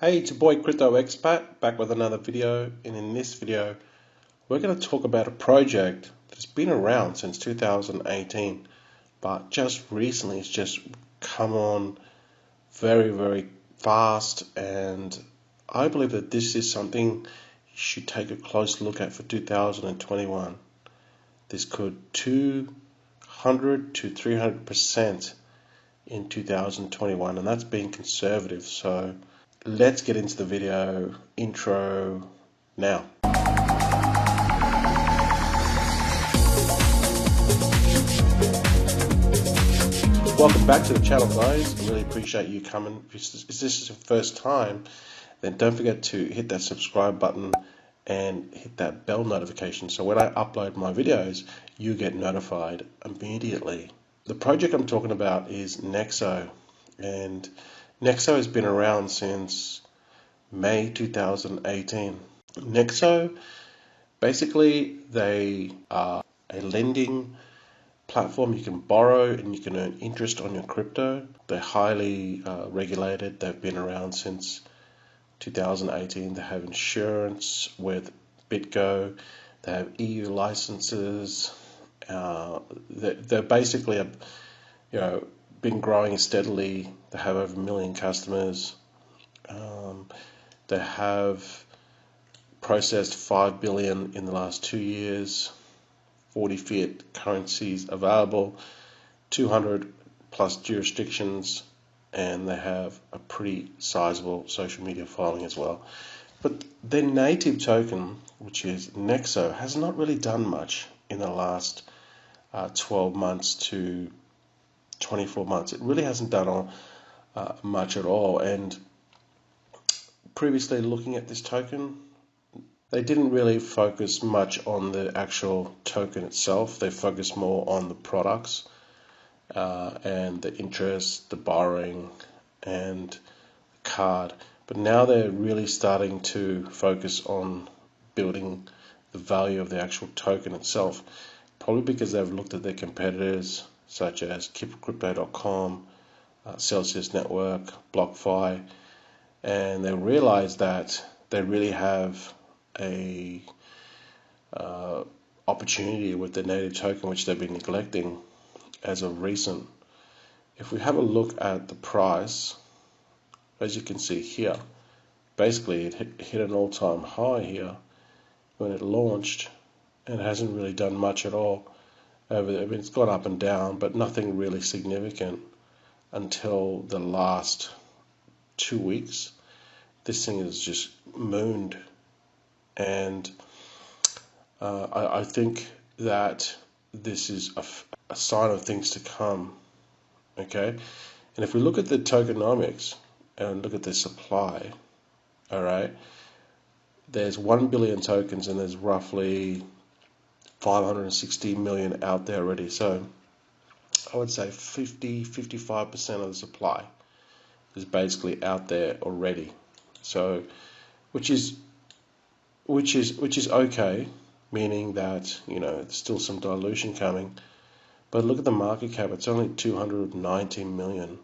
Hey, it's your boy Crypto Expat back with another video, and in this video we're going to talk about a project that's been around since 2018, but just recently it's just come on very fast, and I believe that this is something you should take a close look at for 2021. This could 200 to 300% in 2021, and that's being conservative. So let's get into the video intro now. Welcome back to the channel, guys. I really appreciate you coming. If this is your first time, then don't forget to hit that subscribe button and hit that bell notification so when I upload my videos you get notified immediately. The project I'm talking about is Nexo, and Nexo has been around since May 2018. Nexo, basically they are a lending platform. You can borrow and you can earn interest on your crypto. They're highly regulated. They've been around since 2018. They have insurance with BitGo. They have EU licenses. They're basically been growing steadily. They have over 1 million customers. They have processed 5 billion in the last 2 years, 40 fiat currencies available, 200 plus jurisdictions, and they have a pretty sizable social media following as well. But their native token, which is Nexo, has not really done much in the last 12 months to 24 months. It really hasn't done much at all. And previously looking at this token, they didn't really focus much on the actual token itself. They focused more on the products and the interest, the borrowing, and the card. But now they're really starting to focus on building the value of the actual token itself, probably because they've looked at their competitors such as Crypto.com, Celsius Network, BlockFi, and they realize that they really have a opportunity with the native token, which they've been neglecting as of recent. If we have a look at the price, as you can see here, basically it hit an all-time high here when it launched and hasn't really done much at all. It's gone up and down, but nothing really significant until the last 2 weeks. This thing is just mooned, and I think that this is a sign of things to come. Okay, and if we look at the tokenomics and look at the supply, all right, there's 1 billion tokens and there's roughly 560 million out there already. So I would say 55% of the supply is basically out there already. So which is okay, meaning that there's still some dilution coming. But look at the market cap, it's only 290 million.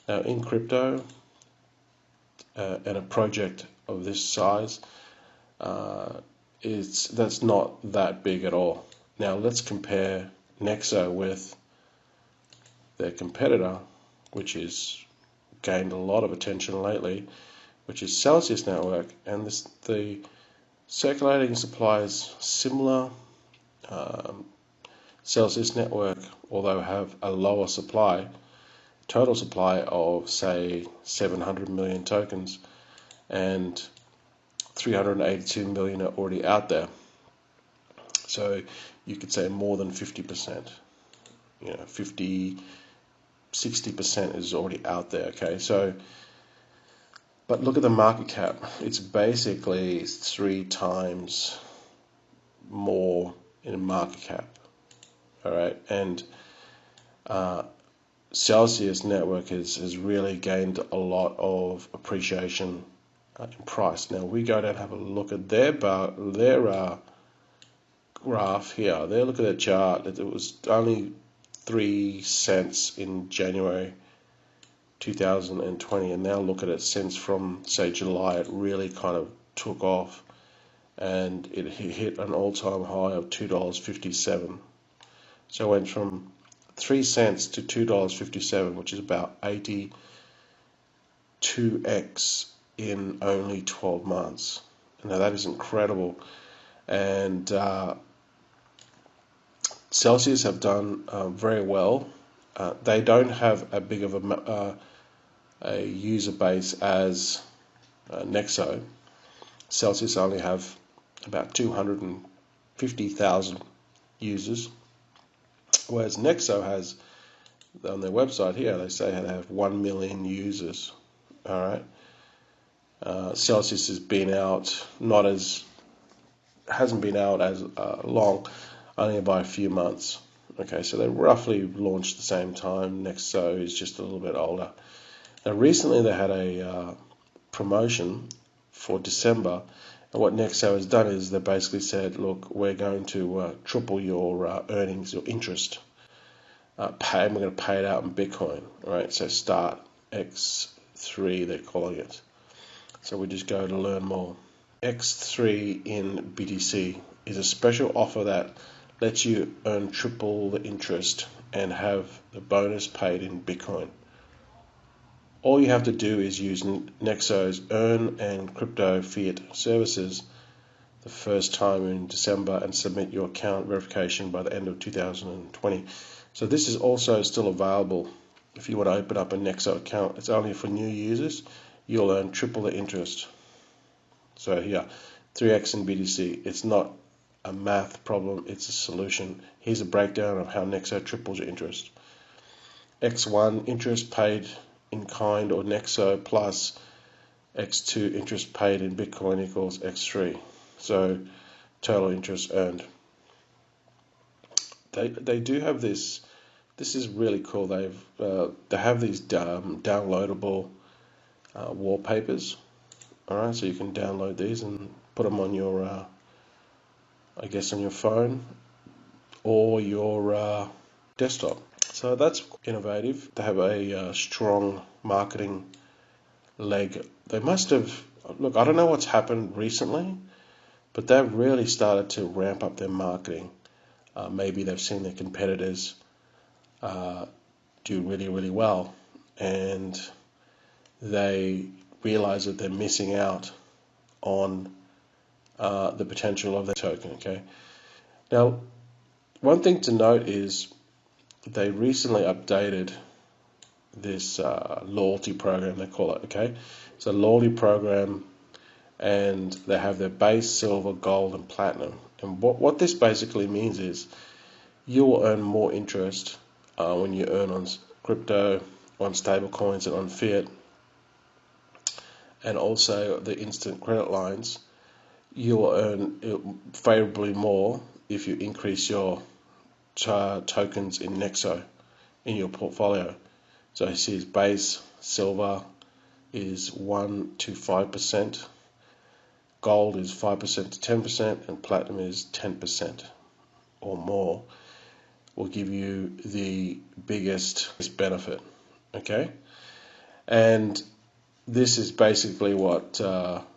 Now in crypto, and a project of this size, that's not that big at all. Now let's compare Nexo with their competitor, which has gained a lot of attention lately, which is Celsius Network, and the circulating supply is similar. Celsius Network, although have a lower supply, total supply of say 700 million tokens, and 382 million are already out there. So you could say more than 50%, 60% is already out there. Okay, so but look at the market cap. It's basically 3 times more in market cap. All right, and Celsius Network has really gained a lot of appreciation in price. Now we go down and have a look at their graph here. They look at the chart. It was only 3 cents in January 2020, and now look at it since from say July, it really kind of took off, and it hit an all-time high of $2.57. So it went from 3 cents to $2.57, which is about 82x in only 12 months. Now that is incredible. And Celsius have done very well. They don't have a big of a user base as Nexo. Celsius only have about 250,000 users, whereas Nexo has, on their website here, they say they have 1 million users. All right. Celsius has been out, hasn't been out as long, only by a few months. Okay, so they roughly launched the same time. Nexo is just a little bit older. Now, recently they had a promotion for December, and what Nexo has done is they basically said, look, we're going to triple your earnings, your interest, and we're going to pay it out in Bitcoin. All right, so start X3, they're calling it. So we just go to learn more. X3 in BTC is a special offer that lets you earn triple the interest and have the bonus paid in Bitcoin. All you have to do is use Nexo's Earn and Crypto Fiat services the first time in December and submit your account verification by the end of 2020. So this is also still available if you want to open up a Nexo account. It's only for new users. You'll earn triple the interest. So here, 3x in BTC. It's not a math problem, it's a solution. Here's a breakdown of how Nexo triples your interest. X1, interest paid in kind or Nexo, plus X2, interest paid in Bitcoin, equals X3. So total interest earned. They do have this. This is really cool. They have these downloadable wallpapers. All right, so you can download these and put them on your, I guess, on your phone or your desktop. So that's innovative. They have a strong marketing leg. They must have, look, I don't know what's happened recently, but they've really started to ramp up their marketing. Maybe they've seen their competitors do really, really well, and they realize that they're missing out on the potential of their token. Okay. Now, one thing to note is they recently updated this loyalty program, they call it. Okay, it's a loyalty program, and they have their base, silver, gold, and platinum. And what this basically means is you will earn more interest when you earn on crypto, on stable coins, and on fiat, and also the instant credit lines. You will earn favorably more if you increase your tokens in Nexo in your portfolio. So you see, base silver is 1 to 5%, gold is 5% to 10%, and platinum is 10% or more. Will give you the biggest benefit. Okay, and this is basically what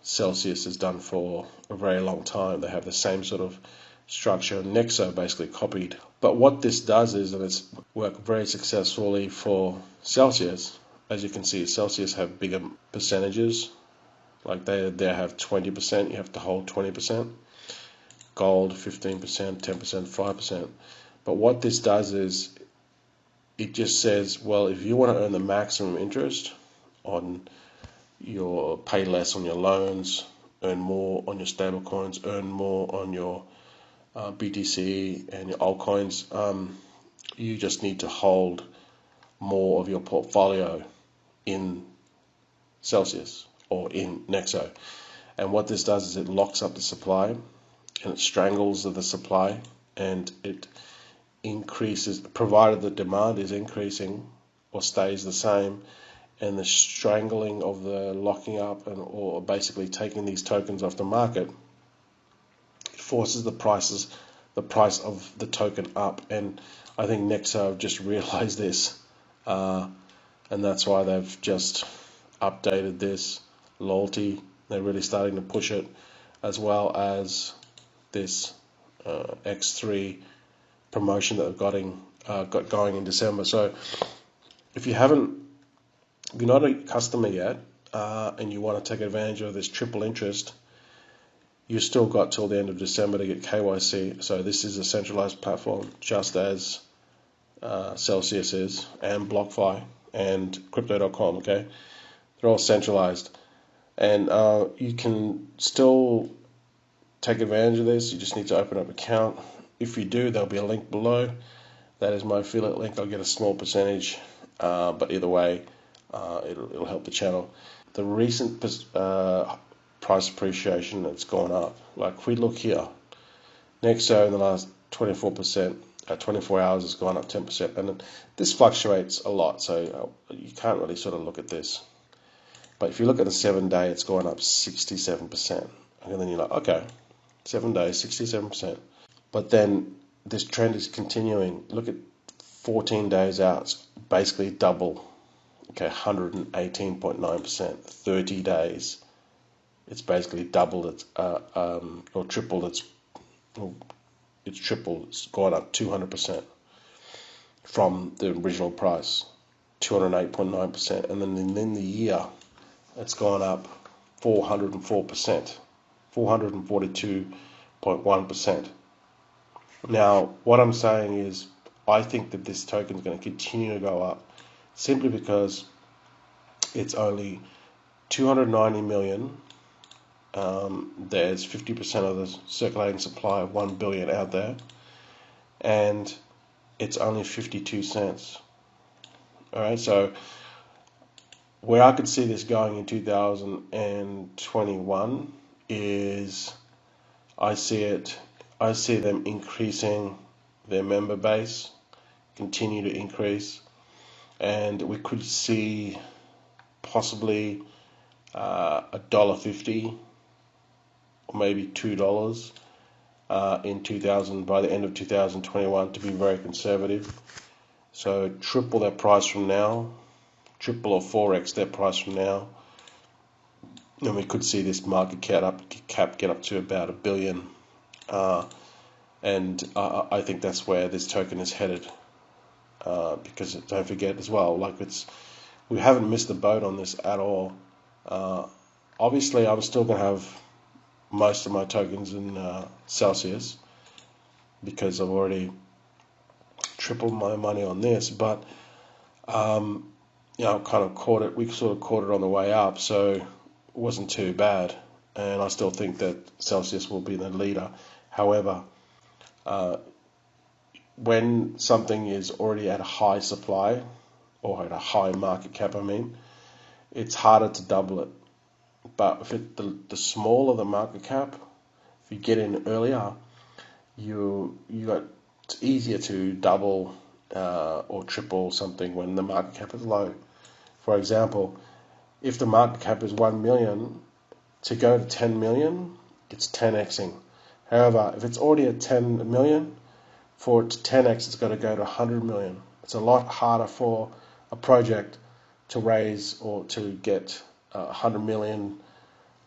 Celsius has done for a very long time. They have the same sort of structure Nexo basically copied. But what this does is that it's worked very successfully for Celsius. As you can see, Celsius have bigger percentages. Like they have 20%, you have to hold 20%. Gold 15%, 10%, 5%. But what this does is it just says, well, if you want to earn the maximum interest on your, pay less on your loans, earn more on your stable coins, earn more on your BTC and your altcoins, you just need to hold more of your portfolio in Celsius or in Nexo. And what this does is it locks up the supply, and it strangles the supply, and it increases, provided the demand is increasing or stays the same, and the strangling of the locking up and or basically taking these tokens off the market, it forces the price of the token up. And I think Nexo have just realized this. and that's why they've just updated this loyalty. They're really starting to push it, as well as this X3 promotion that they've got going in December. So if you're not a customer yet, and you want to take advantage of this triple interest, you've still got till the end of December to get KYC. So this is a centralized platform, just as Celsius is, and BlockFi and Crypto.com. Okay, they're all centralized, and you can still take advantage of this. You just need to open up an account. If you do, there'll be a link below. That is my affiliate link. I'll get a small percentage, but either way, it'll help the channel. The recent price appreciation that's gone up. Like if we look here, Nexo in the last 24 hours has gone up 10%, and this fluctuates a lot, so you can't really sort of look at this. But if you look at the 7-day, it's gone up 67%, and then you're like, okay, 7 days, 67%. But then this trend is continuing. Look at 14 days out, it's basically double. Okay, 118.9%. 30 days, it's basically doubled it, or tripled its. It's tripled. It's gone up 200% from the original price, 208.9%, and then in the year, it's gone up 404%, 442.1%. Now, what I'm saying is, I think that this token is going to continue to go up, simply because it's only 290 million. There's 50% of the circulating supply of 1 billion out there, and it's only 52 cents. Alright, so where I could see this going in 2021 is I see them increasing their member base, continue to increase, and we could see possibly $1.50 or maybe $2 by the end of 2021, to be very conservative. So triple their price from now, triple or 4x their price from now, and we could see this market cap get up to about $1 billion. And I think that's where this token is headed, because don't forget as well, like we haven't missed the boat on this at all. Obviously, I'm still going to have most of my tokens in Celsius, because I've already tripled my money on this, but kind of caught it. We sort of caught it on the way up, so it wasn't too bad, and I still think that Celsius will be the leader. However, when something is already at a high supply, or at a high market cap, it's harder to double it. But if the smaller the market cap, if you get in earlier, it's easier to double or triple something when the market cap is low. For example, if the market cap is 1 million, to go to 10 million, it's 10xing. However, if it's already at 10 million, for it to 10x, it's got to go to 100 million. It's a lot harder for a project to raise or to get 100 million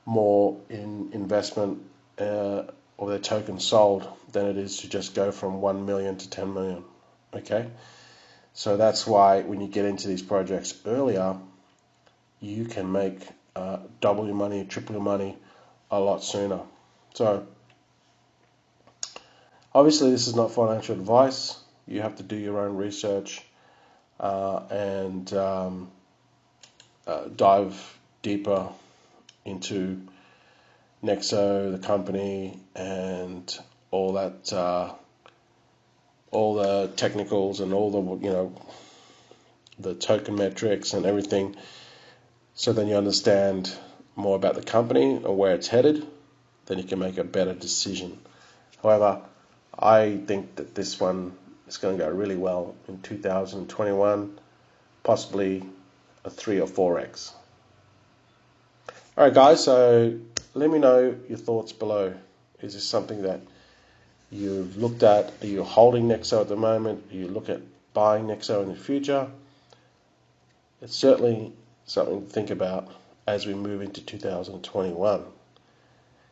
more in investment or their tokens sold than it is to just go from 1 million to 10 million. Okay, so that's why when you get into these projects earlier, you can make double your money, triple your money a lot sooner. So obviously this is not financial advice. You have to do your own research and dive deeper into Nexo, the company, and all that, all the technicals and all the the token metrics and everything. So then you understand more about the company or where it's headed. Then you can make a better decision. However, I think that this one is going to go really well in 2021, possibly a 3 or 4x. Alright guys, so let me know your thoughts below. Is this something that you've looked at? Are you holding Nexo at the moment? Do you look at buying Nexo in the future? It's certainly something to think about as we move into 2021.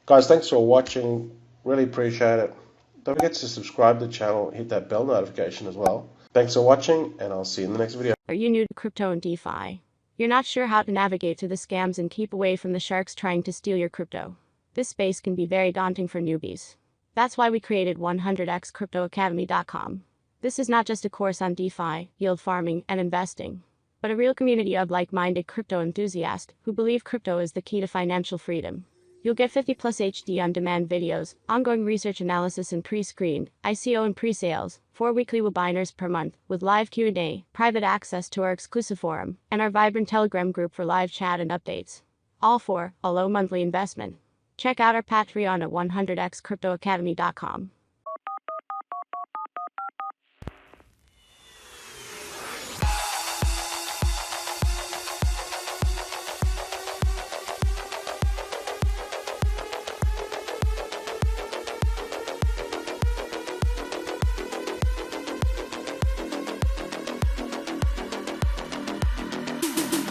Guys, thanks for watching. Really appreciate it. Don't forget to subscribe to the channel, hit that bell notification as well. Thanks for watching, and I'll see you in the next video. Are you new to crypto and DeFi? You're not sure how to navigate through the scams and keep away from the sharks trying to steal your crypto? This space can be very daunting for newbies. That's why we created 100xcryptoacademy.com. This is not just a course on DeFi, yield farming, and investing, but a real community of like-minded crypto enthusiasts who believe crypto is the key to financial freedom. You'll get 50+ HD on-demand videos, ongoing research analysis and pre-screened, ICO and pre-sales, 4 weekly webinars per month, with live Q&A, private access to our exclusive forum, and our vibrant Telegram group for live chat and updates. All for a low monthly investment. Check out our Patreon at 100xcryptoacademy.com.